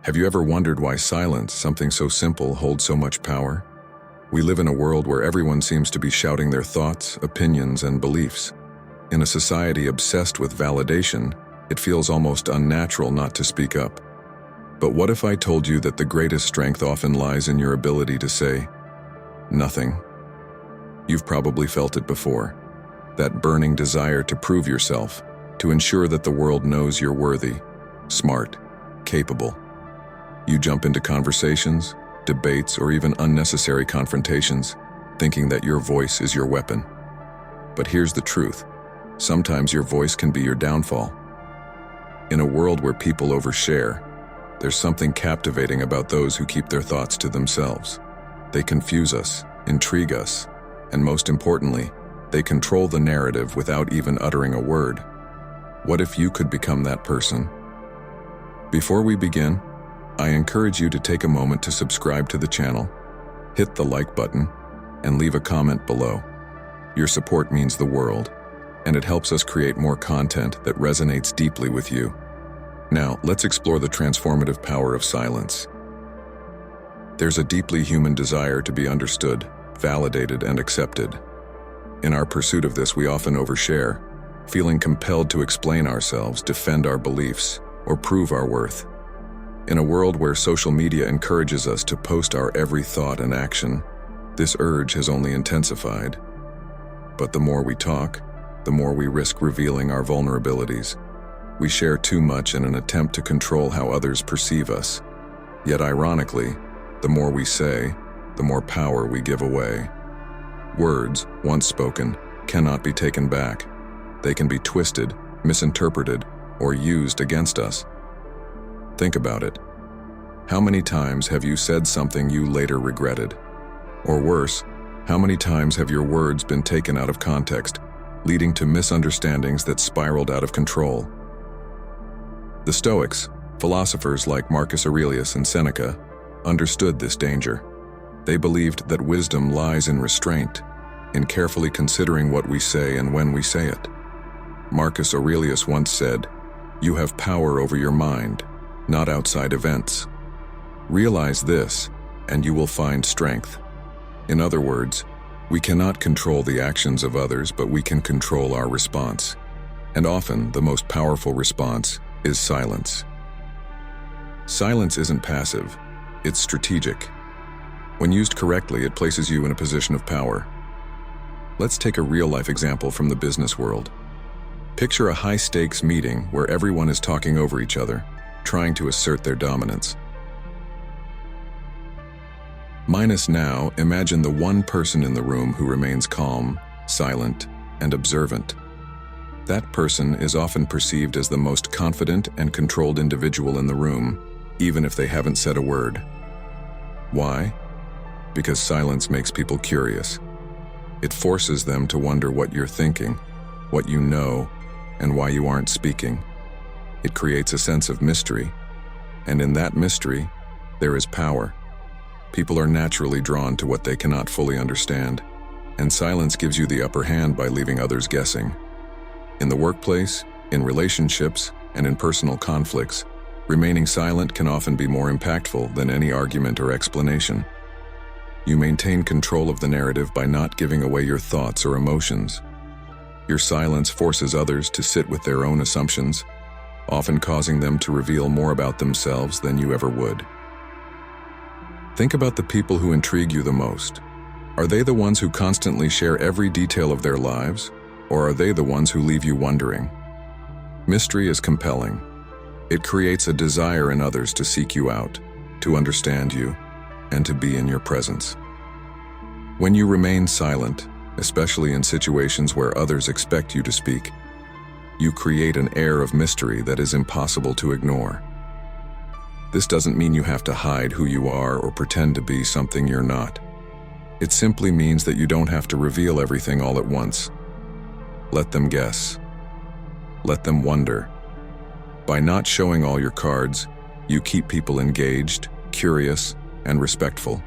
Have you ever wondered why silence, something so simple, holds so much power? We live in a world where everyone seems to be shouting their thoughts, opinions, and beliefs. In a society obsessed with validation, it feels almost unnatural not to speak up. But what if I told you that the greatest strength often lies in your ability to say nothing? You've probably felt it before. That burning desire to prove yourself, to ensure that the world knows you're worthy, smart, capable. You jump into conversations, debates, or even unnecessary confrontations, thinking that your voice is your weapon. But here's the truth. Sometimes your voice can be your downfall. In a world where people overshare, there's something captivating about those who keep their thoughts to themselves. They confuse us, intrigue us, and most importantly, they control the narrative without even uttering a word. What if you could become that person? Before we begin, I encourage you to take a moment to subscribe to the channel, hit the like button, and leave a comment below. Your support means the world, and it helps us create more content that resonates deeply with you. Now, let's explore the transformative power of silence. There's a deeply human desire to be understood, validated, and accepted. In our pursuit of this, we often overshare, feeling compelled to explain ourselves, defend our beliefs, or prove our worth. In a world where social media encourages us to post our every thought and action, this urge has only intensified. But the more we talk, the more we risk revealing our vulnerabilities. We share too much in an attempt to control how others perceive us. Yet ironically, the more we say, the more power we give away. Words, once spoken, cannot be taken back. They can be twisted, misinterpreted, or used against us. Think about it. How many times have you said something you later regretted? Or worse, how many times have your words been taken out of context, leading to misunderstandings that spiraled out of control? The Stoics, philosophers like Marcus Aurelius and Seneca, understood this danger. They believed that wisdom lies in restraint, in carefully considering what we say and when we say it. Marcus Aurelius once said, "You have power over your mind, not outside events. Realize this, and you will find strength." In other words, we cannot control the actions of others, but we can control our response. And often, the most powerful response is silence. Silence isn't passive, it's strategic. When used correctly, it places you in a position of power. Let's take a real-life example from the business world. Picture a high-stakes meeting where everyone is talking over each other, trying to assert their dominance. Now, imagine the one person in the room who remains calm, silent, and observant. That person is often perceived as the most confident and controlled individual in the room, even if they haven't said a word. Why? Because silence makes people curious. It forces them to wonder what you're thinking, what you know, and why you aren't speaking. It creates a sense of mystery, and in that mystery, there is power. People are naturally drawn to what they cannot fully understand, and silence gives you the upper hand by leaving others guessing. In the workplace, in relationships, and in personal conflicts, remaining silent can often be more impactful than any argument or explanation. You maintain control of the narrative by not giving away your thoughts or emotions. Your silence forces others to sit with their own assumptions, often causing them to reveal more about themselves than you ever would. Think about the people who intrigue you the most. Are they the ones who constantly share every detail of their lives, or are they the ones who leave you wondering? Mystery is compelling. It creates a desire in others to seek you out, to understand you, and to be in your presence. When you remain silent, especially in situations where others expect you to speak, you create an air of mystery that is impossible to ignore. This doesn't mean you have to hide who you are or pretend to be something you're not. It simply means that you don't have to reveal everything all at once. Let them guess. Let them wonder. By not showing all your cards, you keep people engaged, curious, and respectful.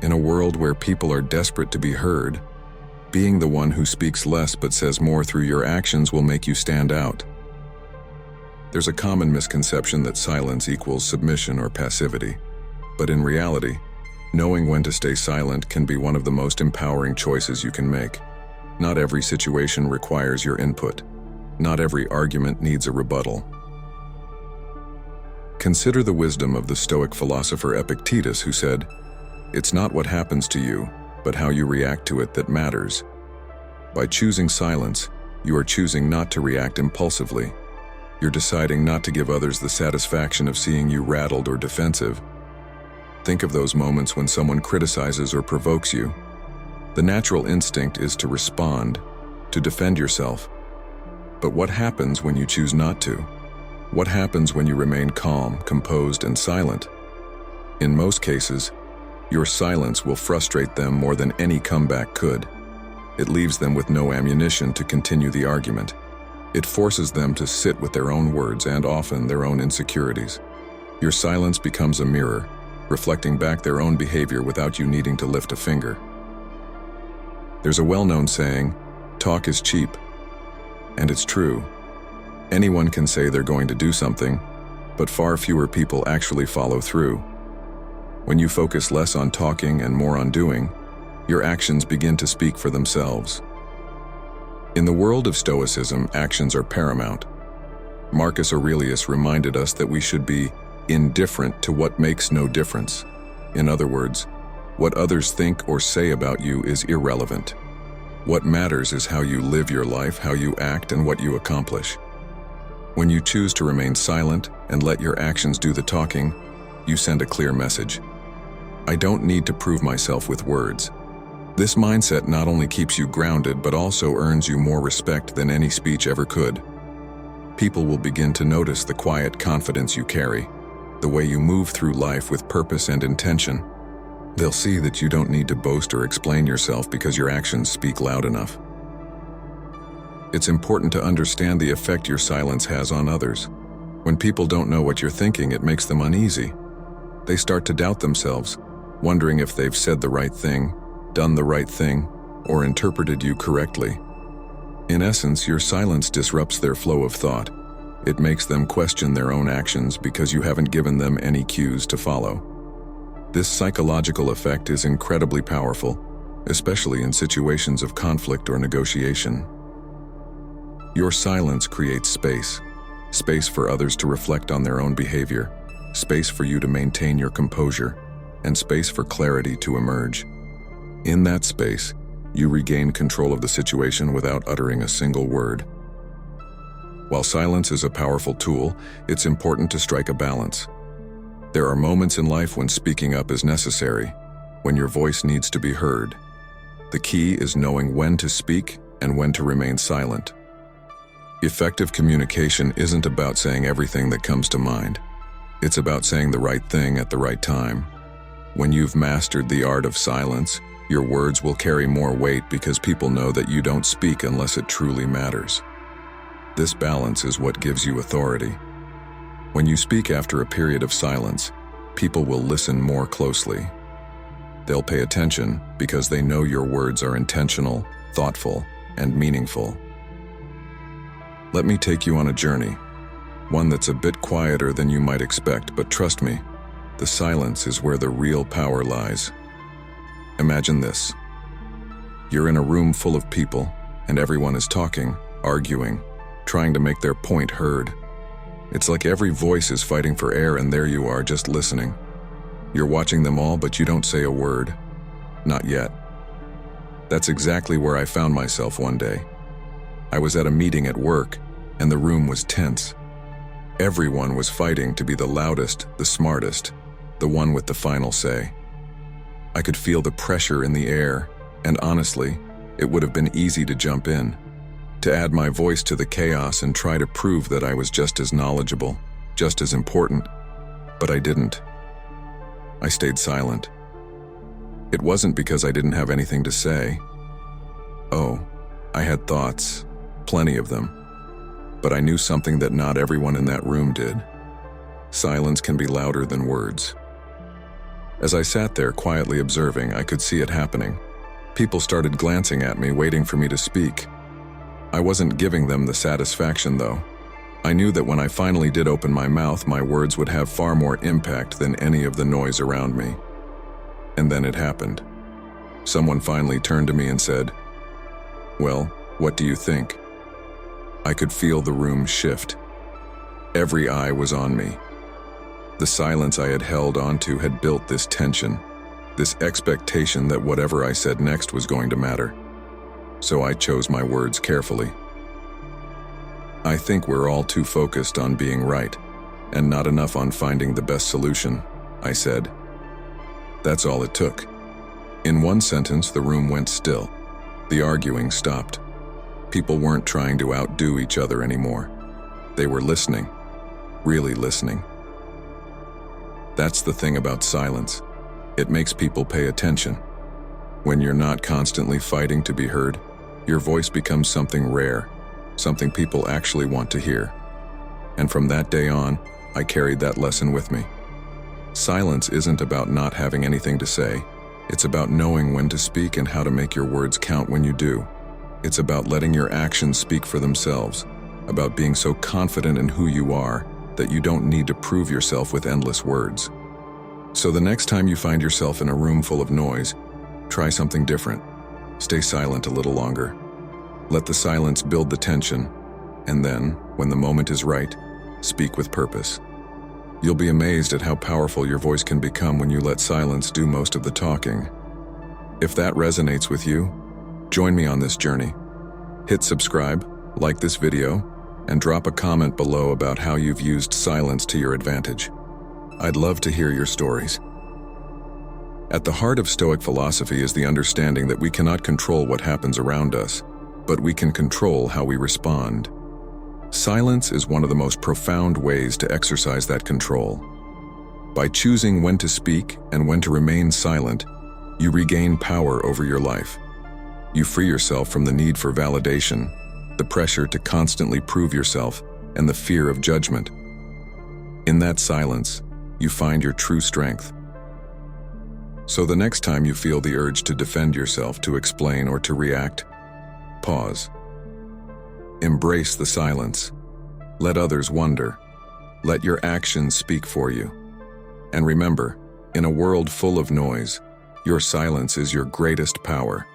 In a world where people are desperate to be heard, being the one who speaks less but says more through your actions will make you stand out. There's a common misconception that silence equals submission or passivity. But in reality, knowing when to stay silent can be one of the most empowering choices you can make. Not every situation requires your input. Not every argument needs a rebuttal. Consider the wisdom of the Stoic philosopher Epictetus, who said, "It's not what happens to you, but how you react to it that matters." By choosing silence, you are choosing not to react impulsively. You're deciding not to give others the satisfaction of seeing you rattled or defensive. Think of those moments when someone criticizes or provokes you. The natural instinct is to respond, to defend yourself. But what happens when you choose not to? What happens when you remain calm, composed, and silent? In most cases, your silence will frustrate them more than any comeback could. It leaves them with no ammunition to continue the argument. It forces them to sit with their own words and often their own insecurities. Your silence becomes a mirror, reflecting back their own behavior without you needing to lift a finger. There's a well-known saying, "Talk is cheap." And it's true. Anyone can say they're going to do something, but far fewer people actually follow through. When you focus less on talking and more on doing, your actions begin to speak for themselves. In the world of Stoicism, actions are paramount. Marcus Aurelius reminded us that we should be indifferent to what makes no difference. In other words, what others think or say about you is irrelevant. What matters is how you live your life, how you act, and what you accomplish. When you choose to remain silent and let your actions do the talking, you send a clear message. I don't need to prove myself with words. This mindset not only keeps you grounded, but also earns you more respect than any speech ever could. People will begin to notice the quiet confidence you carry, the way you move through life with purpose and intention. They'll see that you don't need to boast or explain yourself because your actions speak loud enough. It's important to understand the effect your silence has on others. When people don't know what you're thinking, it makes them uneasy. They start to doubt themselves, wondering if they've said the right thing, done the right thing, or interpreted you correctly. In essence, your silence disrupts their flow of thought. It makes them question their own actions because you haven't given them any cues to follow. This psychological effect is incredibly powerful, especially in situations of conflict or negotiation. Your silence creates space. Space for others to reflect on their own behavior, space for you to maintain your composure, and space for clarity to emerge. In that space, you regain control of the situation without uttering a single word. While silence is a powerful tool, it's important to strike a balance. There are moments in life when speaking up is necessary, when your voice needs to be heard. The key is knowing when to speak and when to remain silent. Effective communication isn't about saying everything that comes to mind. It's about saying the right thing at the right time. When you've mastered the art of silence, your words will carry more weight because people know that you don't speak unless it truly matters. This balance is what gives you authority. When you speak after a period of silence, people will listen more closely. They'll pay attention because they know your words are intentional, thoughtful, and meaningful. Let me take you on a journey, one that's a bit quieter than you might expect, but trust me, the silence is where the real power lies. Imagine this. You're in a room full of people, and everyone is talking, arguing, trying to make their point heard. It's like every voice is fighting for air, and there you are, just listening. You're watching them all, but you don't say a word. Not yet. That's exactly where I found myself one day. I was at a meeting at work, and the room was tense. Everyone was fighting to be the loudest, the smartest, the one with the final say. I could feel the pressure in the air, and honestly, it would have been easy to jump in, to add my voice to the chaos and try to prove that I was just as knowledgeable, just as important, but I didn't. I stayed silent. It wasn't because I didn't have anything to say. Oh, I had thoughts, plenty of them, but I knew something that not everyone in that room did. Silence can be louder than words. As I sat there quietly observing, I could see it happening. People started glancing at me, waiting for me to speak. I wasn't giving them the satisfaction, though. I knew that when I finally did open my mouth, my words would have far more impact than any of the noise around me. And then it happened. Someone finally turned to me and said, "Well, what do you think?" I could feel the room shift. Every eye was on me. The silence I had held onto had built this tension, this expectation that whatever I said next was going to matter. So I chose my words carefully. "I think we're all too focused on being right, and not enough on finding the best solution," I said. That's all it took. In one sentence, the room went still. The arguing stopped. People weren't trying to outdo each other anymore. They were listening, really listening. That's the thing about silence. It makes people pay attention. When you're not constantly fighting to be heard, your voice becomes something rare, something people actually want to hear. And from that day on, I carried that lesson with me. Silence isn't about not having anything to say. It's about knowing when to speak and how to make your words count when you do. It's about letting your actions speak for themselves, about being so confident in who you are that you don't need to prove yourself with endless words. So the next time you find yourself in a room full of noise, try something different. Stay silent a little longer. Let the silence build the tension, and then, when the moment is right, speak with purpose. You'll be amazed at how powerful your voice can become when you let silence do most of the talking. If that resonates with you, join me on this journey. Hit subscribe, like this video, and drop a comment below about how you've used silence to your advantage. I'd love to hear your stories. At the heart of Stoic philosophy is the understanding that we cannot control what happens around us, but we can control how we respond. Silence is one of the most profound ways to exercise that control. By choosing when to speak and when to remain silent, you regain power over your life. You free yourself from the need for validation, the pressure to constantly prove yourself, and the fear of judgment. In that silence, you find your true strength. So the next time you feel the urge to defend yourself, to explain, or to react, pause. Embrace the silence. Let others wonder. Let your actions speak for you. And remember, in a world full of noise, your silence is your greatest power.